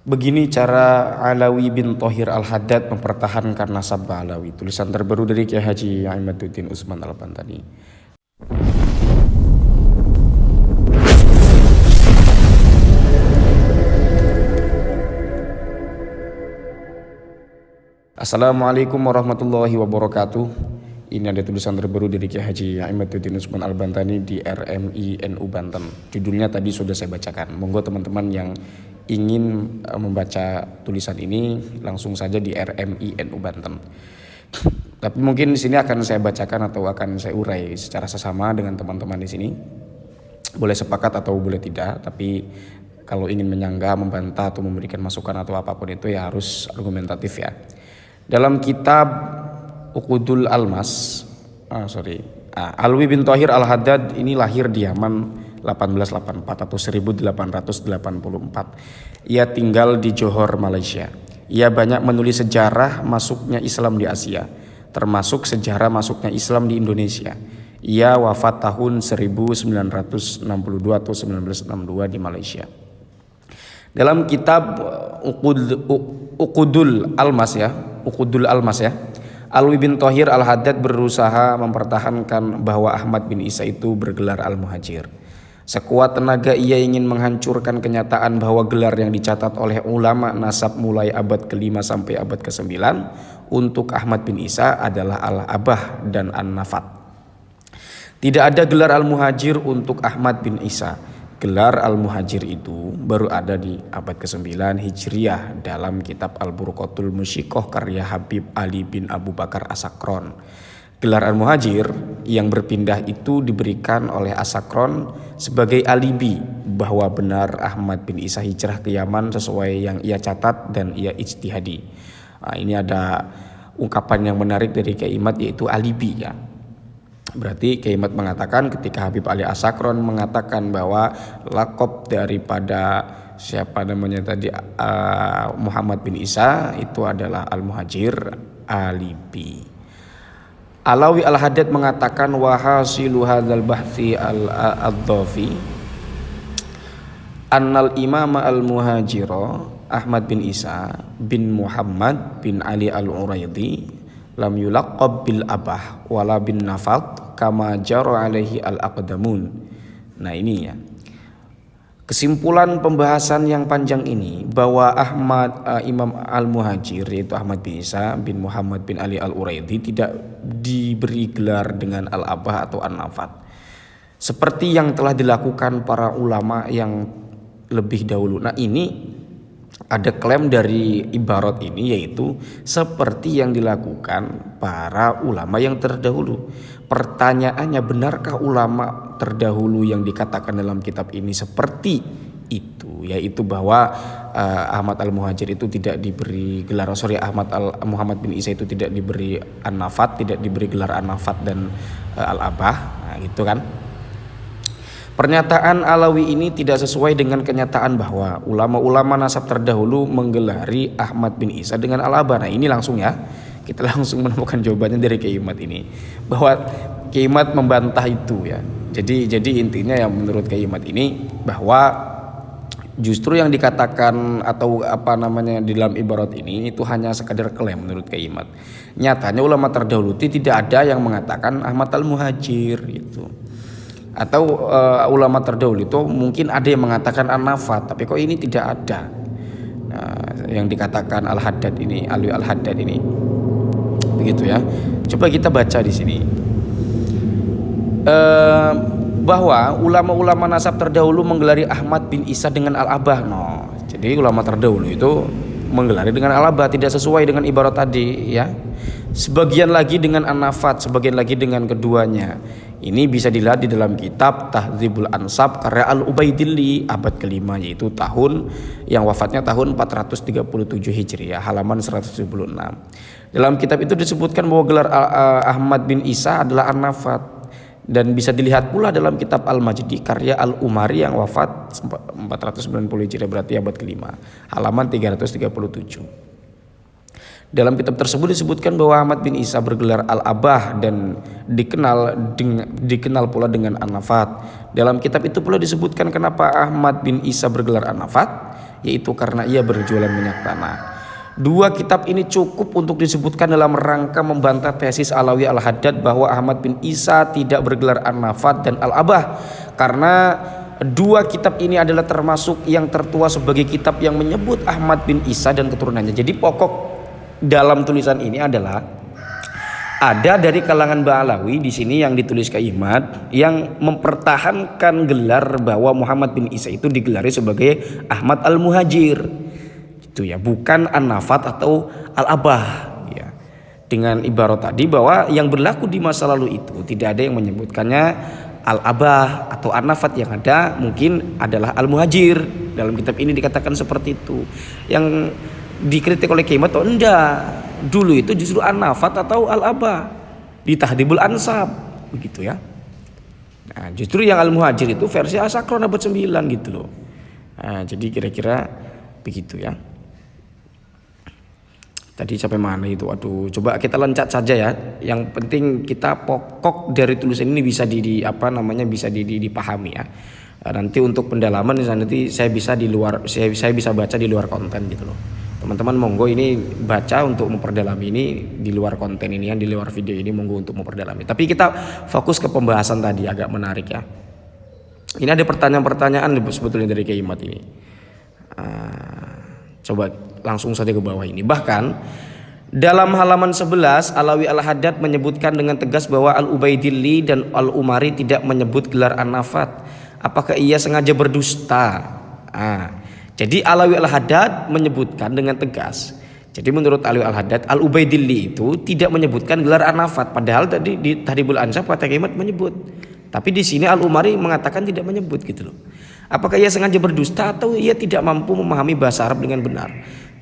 Begini cara Alawi bin Thohir Al-Haddad mempertahankan nasab Alawi. Tulisan terbaru dari Kiai Haji Imaduddin Utsman Al-Bantani. Assalamualaikum warahmatullahi wabarakatuh. Ini ada tulisan terbaru dari Kiai Haji Imaduddin Utsman Al-Bantani di RMI NU Banten. Judulnya tadi sudah saya bacakan. Monggo teman-teman yang ingin membaca tulisan ini langsung saja di RMI NU Banten. Tapi mungkin di sini akan saya bacakan atau akan saya urai secara sesama dengan teman-teman di sini. Boleh sepakat atau boleh tidak, tapi kalau ingin menyanggah, membantah atau memberikan masukan atau apapun itu ya harus argumentatif ya. Dalam kitab Uqudul Almas, Alwi bin Thohir Al-Haddad ini lahir di Yaman 1884 atau 1884. Ia tinggal di Johor, Malaysia. Ia banyak menulis sejarah masuknya Islam di Asia, termasuk sejarah masuknya Islam di Indonesia. Ia wafat tahun 1962 atau 1962 di Malaysia. Dalam kitab Uqudul Almas ya, Alwi bin Thohir Al-Haddad berusaha mempertahankan bahwa Ahmad bin Isa itu bergelar Al-Muhajir. Sekuat tenaga ia ingin menghancurkan kenyataan bahwa gelar yang dicatat oleh ulama nasab mulai abad ke-5 sampai abad ke-9 untuk Ahmad bin Isa adalah Al-Abah dan An-Nafat. Tidak ada gelar Al-Muhajir untuk Ahmad bin Isa. Gelar Al-Muhajir itu baru ada di abad ke-9 Hijriah dalam kitab Al-Burqatul Musyikoh karya Habib Ali bin Abu Bakar As-Sakron. Gelar Al-Muhajir yang berpindah itu diberikan oleh As-Sakron sebagai alibi bahwa benar Ahmad bin Isa hijrah ke Yaman sesuai yang ia catat dan ia ijtihadi. Nah, ini ada ungkapan yang menarik dari Kiai Imad yaitu alibi ya. Berarti Kiai Imad mengatakan ketika Habib Ali As-Sakron mengatakan bahwa lakop daripada Muhammad bin Isa itu adalah Al-Muhajir, alibi. Alawi Al-Haddad mengatakan wahasilu hadzal bahthi al-dhafi annal imama al-muhajira Ahmad bin Isa bin Muhammad bin Ali al-Uraidi lam yulaqab bil abah wala bin nafat kama jara alaihi al-aqdamun. Nah ini ya, kesimpulan pembahasan yang panjang ini bahwa Imam Al-Muhajir yaitu Ahmad bin Isa bin Muhammad bin Ali Al-Uraidi tidak diberi gelar dengan Al-Abah atau An-Nafat seperti yang telah dilakukan para ulama yang lebih dahulu. Nah ini ada klaim dari ibarat ini yaitu seperti yang dilakukan para ulama yang terdahulu. Pertanyaannya, benarkah ulama terdahulu yang dikatakan dalam kitab ini seperti itu, yaitu bahwa Ahmad Al-Muhajir itu tidak diberi gelar, Muhammad bin Isa itu tidak diberi An-Nafat, tidak diberi gelar An-Nafat dan Al-Abah, nah, gitu kan. Pernyataan Alawi ini tidak sesuai dengan kenyataan bahwa ulama-ulama nasab terdahulu menggelari Ahmad bin Isa dengan Al-Abah. Nah ini langsung ya, kita langsung menemukan jawabannya dari Kiai Imad ini, bahwa Kiai Imad membantah itu ya. Jadi intinya yang menurut Kiai Imad ini bahwa justru yang dikatakan atau di dalam ibarat ini itu hanya sekadar klaim menurut Kiai Imad. Nyatanya ulama terdahulu tidak ada yang mengatakan Ahmad Al-Muhajir gitu. Atau ulama terdahulu itu mungkin ada yang mengatakan An-Nafat, tapi kok ini tidak ada. Nah, yang dikatakan Al-Haddad ini, Alwi Al-Haddad ini, begitu ya. Coba kita baca di sini bahwa ulama-ulama nasab terdahulu menggelari Ahmad bin Isa dengan Al-Abah. No, jadi ulama terdahulu itu menggelari dengan Al-Abah, tidak sesuai dengan ibarat tadi ya. Sebagian lagi dengan An-Nafat, sebagian lagi dengan keduanya. Ini bisa dilihat di dalam kitab Tahdzibul Ansab karya Al-Ubaidilli abad ke-5 yaitu tahun yang wafatnya tahun 437 Hijriah halaman 176. Dalam kitab itu disebutkan bahwa gelar Ahmad bin Isa adalah An-Nafat, dan bisa dilihat pula dalam kitab Al-Majdi karya Al-Umari yang wafat 490 Hijriah berarti abad ke-5 halaman 337. Dalam kitab tersebut disebutkan bahwa Ahmad bin Isa bergelar Al-Abah dan dikenal pula dengan An-Nafat. Dalam kitab itu pula disebutkan kenapa Ahmad bin Isa bergelar An-Nafat, yaitu karena ia berjualan minyak tanah. Dua kitab ini cukup untuk disebutkan dalam rangka membantah tesis Alawi Al-Haddad bahwa Ahmad bin Isa tidak bergelar An-Nafat dan Al-Abah, karena dua kitab ini adalah termasuk yang tertua sebagai kitab yang menyebut Ahmad bin Isa dan keturunannya. Jadi pokok dalam tulisan ini adalah ada dari kalangan Ba'alawi di sini yang ditulis ke Ahmad yang mempertahankan gelar bahwa Muhammad bin Isa itu digelari sebagai Ahmad Al-Muhajir. Itu ya, bukan An-Nafat atau Al-Abah ya. Dengan ibarat tadi bahwa yang berlaku di masa lalu itu tidak ada yang menyebutkannya Al-Abah atau An-Nafat, yang ada mungkin adalah Al-Muhajir. Dalam kitab ini dikatakan seperti itu. Yang dikritik oleh Kiamat atau enggak, dulu itu justru An-Nafat atau Al-Abah di Tahdhibul Ansab begitu ya. Nah, justru yang Al-Muhajir itu versi Asakron abad 9 gitu loh. Nah, jadi kira-kira begitu ya. Tadi sampai mana itu? Aduh, coba kita loncat saja ya. Yang penting kita pokok dari tulisan ini bisa bisa dipahami ya. Nanti untuk pendalaman nanti saya bisa bisa baca di luar konten gitu loh. Teman-teman monggo ini baca untuk memperdalami ini di luar konten ini, yang di luar video ini monggo untuk memperdalami. Tapi kita fokus ke pembahasan tadi, agak menarik ya. Ini ada pertanyaan-pertanyaan sebetulnya dari Kiamat ini. Coba langsung saja ke bawah ini. Bahkan dalam halaman 11 Alawi Al-Haddad menyebutkan dengan tegas bahwa Al-Ubaidilli dan Al-Umari tidak menyebut gelar An-Nafat. Apakah ia sengaja berdusta? Jadi Alawi Al-Haddad menyebutkan dengan tegas. Jadi menurut Alawi Al-Haddad, Al-Ubaidilli itu tidak menyebutkan gelar An-Nafat, padahal tadi di Tahdhibul Ansab kata Kiamat menyebut. Tapi di sini Al-Umari mengatakan tidak menyebut gitu loh. Apakah ia sengaja berdusta atau ia tidak mampu memahami bahasa Arab dengan benar?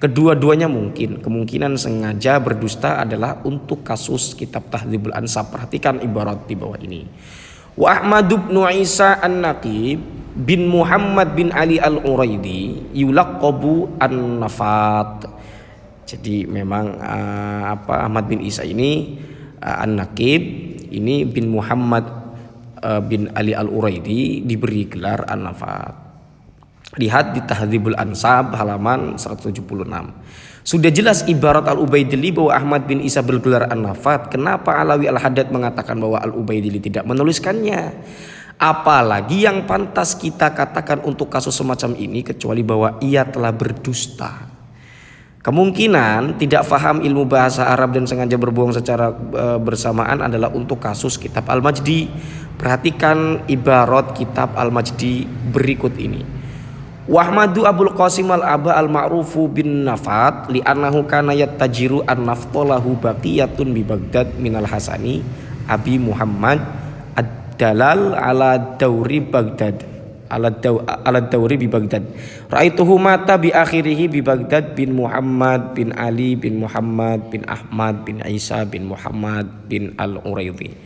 Kedua-duanya mungkin. Kemungkinan sengaja berdusta adalah untuk kasus kitab Tahdhibul Ansab. Perhatikan ibarat di bawah ini. Wa Ahmad bin Isa An-Naqib bin Muhammad bin Ali Al-Uraidi yulaqabu An-Nafat. Jadi memang Ahmad bin Isa ini An-Naqib ini bin Muhammad bin Ali Al-Uraidi diberi gelar An-Nafat. Lihat di Tahdhibul Ansab halaman 176. Sudah jelas ibarat Al-Ubaidilli bahwa Ahmad bin Isa bergelar An-Nafat. Kenapa Alawi Al-Haddad mengatakan bahwa Al-Ubaidilli tidak menuliskannya? Apalagi yang pantas kita katakan untuk kasus semacam ini kecuali bahwa ia telah berdusta. Kemungkinan tidak faham ilmu bahasa Arab dan sengaja berbohong secara bersamaan adalah untuk kasus kitab Al-Majdi. Perhatikan ibarat kitab Al-Majdi berikut ini. Wahmadu Abul Qasim Al-Aba Al-Ma'rufu bin Nafat li'annahu kana yattajiru an-naftolahu baqiyatun bi Baghdad minal Hasani Abi Muhammad Ad-Dalal ala Dauri Baghdad ala Dauri bi Baghdad. Ra'aituhu mata bi akhirihi bi Baghdad bin Muhammad bin Ali bin Muhammad bin Ahmad bin Isa bin Muhammad bin Al-Uraidi.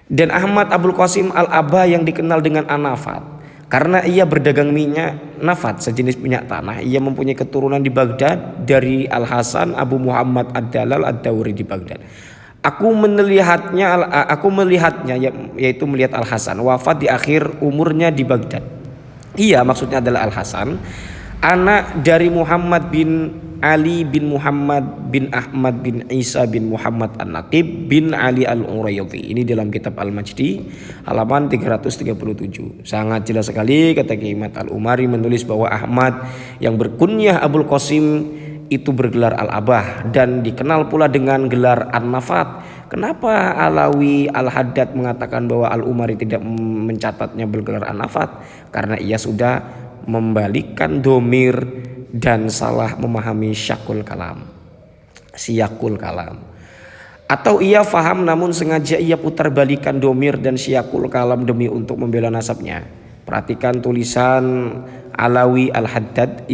Dan Ahmad Abul Qasim Al-Aba yang dikenal dengan An-Nafat karena ia berdagang minyak nafat, sejenis minyak tanah. Ia mempunyai keturunan di Baghdad dari Al-Hasan Abu Muhammad Ad-Dalal Ad-Dawri di Baghdad. Aku melihatnya yaitu melihat Al-Hasan wafat di akhir umurnya di Baghdad. Ia maksudnya adalah Al-Hasan, anak dari Muhammad bin Ali bin Muhammad bin Ahmad bin Isa bin Muhammad An-Naqib bin Ali Al-Uraidi. Ini dalam kitab Al-Majdi halaman 337. Sangat jelas sekali kata Kiamat Al-Umari menulis bahwa Ahmad yang berkunyah Abul Qasim itu bergelar Al-Abah dan dikenal pula dengan gelar An-Nafat. Kenapa Alawi Al-Haddad mengatakan bahwa Al-Umari tidak mencatatnya bergelar An-Nafat? Karena ia sudah membalikkan domir dan salah memahami siyakul kalam. Atau ia faham namun sengaja ia putar balikan domir dan siyakul kalam demi untuk membela nasabnya. Perhatikan tulisan Alawi Al-Haddad,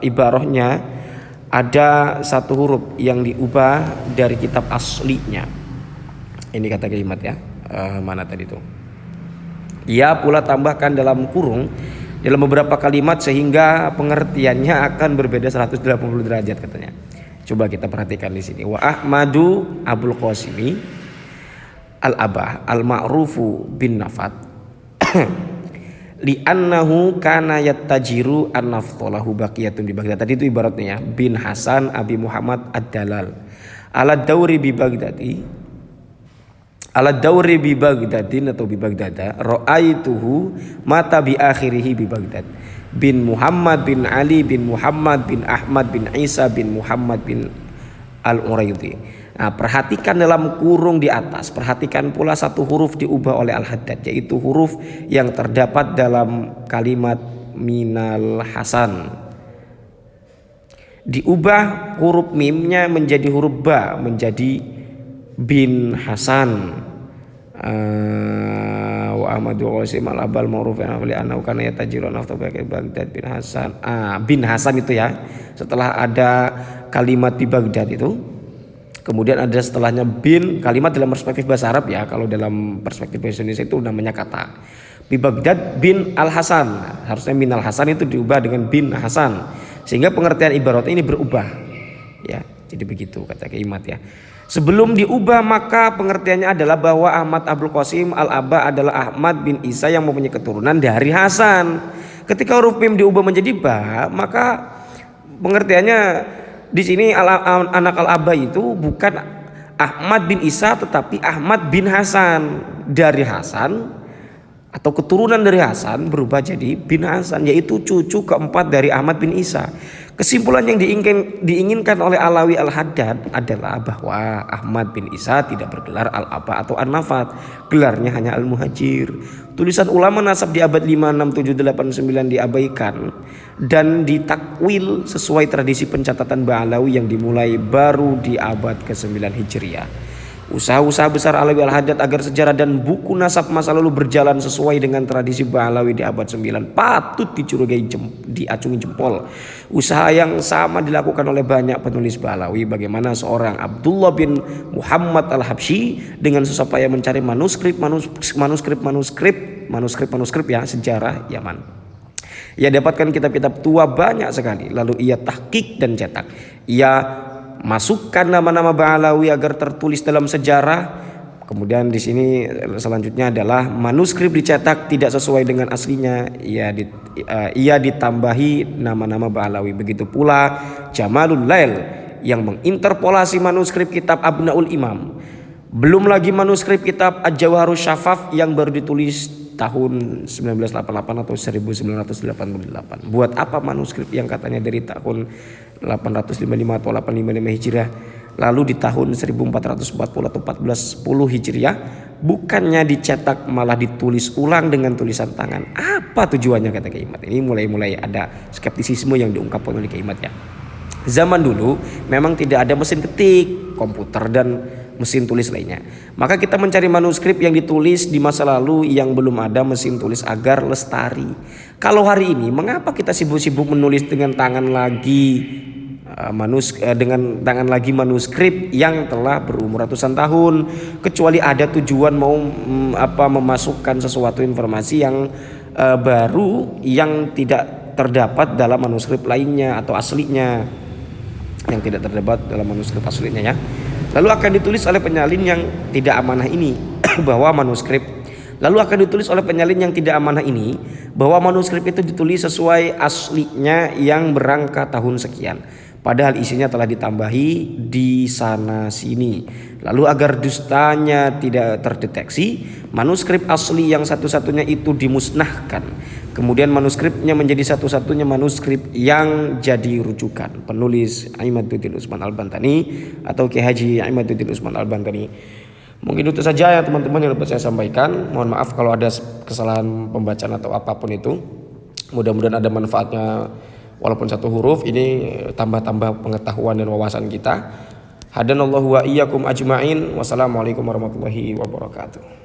ibarahnya ada satu huruf yang diubah dari kitab aslinya. Ini kata Kiamat ya. Mana tadi tuh? Ia pula tambahkan dalam kurung dalam beberapa kalimat sehingga pengertiannya akan berbeda 180 derajat katanya. Coba kita perhatikan di sini. Wa Ahmadu Abul Qasimi Al-Abah Al-Ma'rufu bin Nafat li'annahu kana yattajiru an-naftolahu baqiyatun bi Baghdad. Tadi itu ibaratnya ya, bin Hasan Abi Muhammad Ad-Dalal ala dauri bi Baghdadin atau bi Baghdada ra'aituhu mata bi akhirih bi Baghdad bin Muhammad bin Ali bin Muhammad bin Ahmad bin Isa bin Muhammad bin Al-Uraidi. Nah, perhatikan dalam kurung di atas, perhatikan pula satu huruf diubah oleh Al-Haddad, yaitu huruf yang terdapat dalam kalimat minal Hasan. Diubah huruf mimnya menjadi huruf ba, menjadi bin Hasan. Wa Ahmadu Qasim al-Abal ma'ruf li annahu kana yatajiru nafta Baghdad bin Hasan. Bin Hasan itu ya, setelah ada kalimat di Baghdad itu, kemudian ada setelahnya bin, kalimat dalam perspektif bahasa Arab ya, kalau dalam perspektif bahasa Indonesia itu namanya kata. Bi Baghdad bin Al-Hasan, harusnya bin Al-Hasan itu diubah dengan bin Hasan, sehingga pengertian ibarat ini berubah ya. Jadi begitu kata Imat ya. Sebelum diubah maka pengertiannya adalah bahwa Ahmad Abul Qasim Al-Aba adalah Ahmad bin Isa yang mempunyai keturunan dari Hasan. Ketika huruf mim diubah menjadi ba, maka pengertiannya di sini anak Al-Aba itu bukan Ahmad bin Isa tetapi Ahmad bin Hasan dari Hasan, atau keturunan dari Hasan berubah jadi bin Hasan, yaitu cucu keempat dari Ahmad bin Isa. Kesimpulan yang diinginkan oleh Alawi Al-Haddad adalah bahwa Ahmad bin Isa tidak bergelar Al-Aba atau An-Nafat, gelarnya hanya Al-Muhajir. Tulisan ulama nasab di abad 5, 6, 7, 8, 9 diabaikan dan ditakwil sesuai tradisi pencatatan Ba'alawi yang dimulai baru di abad ke-9 Hijriah. Usaha-usaha besar Alawi Al-Haddad agar sejarah dan buku nasab masa lalu berjalan sesuai dengan tradisi Ba'alawi di abad 9 patut diacungi jempol. Usaha yang sama dilakukan oleh banyak penulis Ba'alawi, bagaimana seorang Abdullah bin Muhammad Al-Habsyi dengan susah payah mencari manuskrip ya sejarah Yaman. Ia dapatkan kitab-kitab tua banyak sekali, lalu ia tahqiq dan cetak. Ia masukkan nama-nama Ba'alawi agar tertulis dalam sejarah. Kemudian di sini selanjutnya adalah manuskrip dicetak tidak sesuai dengan aslinya, ia ditambahi nama-nama Ba'alawi. Begitu pula Jamalul Lail yang menginterpolasi manuskrip kitab Abnaul Imam. Belum lagi manuskrip kitab Al-Jawharus Syafaf yang baru ditulis tahun 1988 atau 1988. Buat apa manuskrip yang katanya dari tahun 855 atau 855 Hijriah lalu di tahun 1440 atau 1410 Hijriah bukannya dicetak malah ditulis ulang dengan tulisan tangan? Apa tujuannya kata Kiai Imat? Ini mulai ada skeptisisme yang diungkapkan oleh Kiai Imat ya. Zaman dulu memang tidak ada mesin ketik, komputer dan mesin tulis lainnya. Maka kita mencari manuskrip yang ditulis di masa lalu yang belum ada mesin tulis agar lestari. Kalau hari ini mengapa kita sibuk-sibuk menulis dengan tangan lagi manuskrip yang telah berumur ratusan tahun, kecuali ada tujuan mau memasukkan sesuatu informasi yang baru yang tidak terdapat dalam manuskrip lainnya atau aslinya, yang tidak terdapat dalam manuskrip aslinya ya. Lalu akan ditulis oleh penyalin yang tidak amanah ini bahwa manuskrip itu ditulis sesuai aslinya yang berangka tahun sekian, padahal isinya telah ditambahi di sana sini. Lalu agar dustanya tidak terdeteksi, manuskrip asli yang satu-satunya itu dimusnahkan. Kemudian manuskripnya menjadi satu-satunya manuskrip yang jadi rujukan. Penulis Imaduddin Utsman Al-Bantani atau Ki Haji Imaduddin Utsman Al-Bantani. Mungkin itu saja ya teman-teman yang dapat saya sampaikan. Mohon maaf kalau ada kesalahan pembacaan atau apapun itu. Mudah-mudahan ada manfaatnya walaupun satu huruf. Ini tambah-tambah pengetahuan dan wawasan kita. Hadanallahu wa iyyakum ajma'in. Wassalamualaikum warahmatullahi wabarakatuh.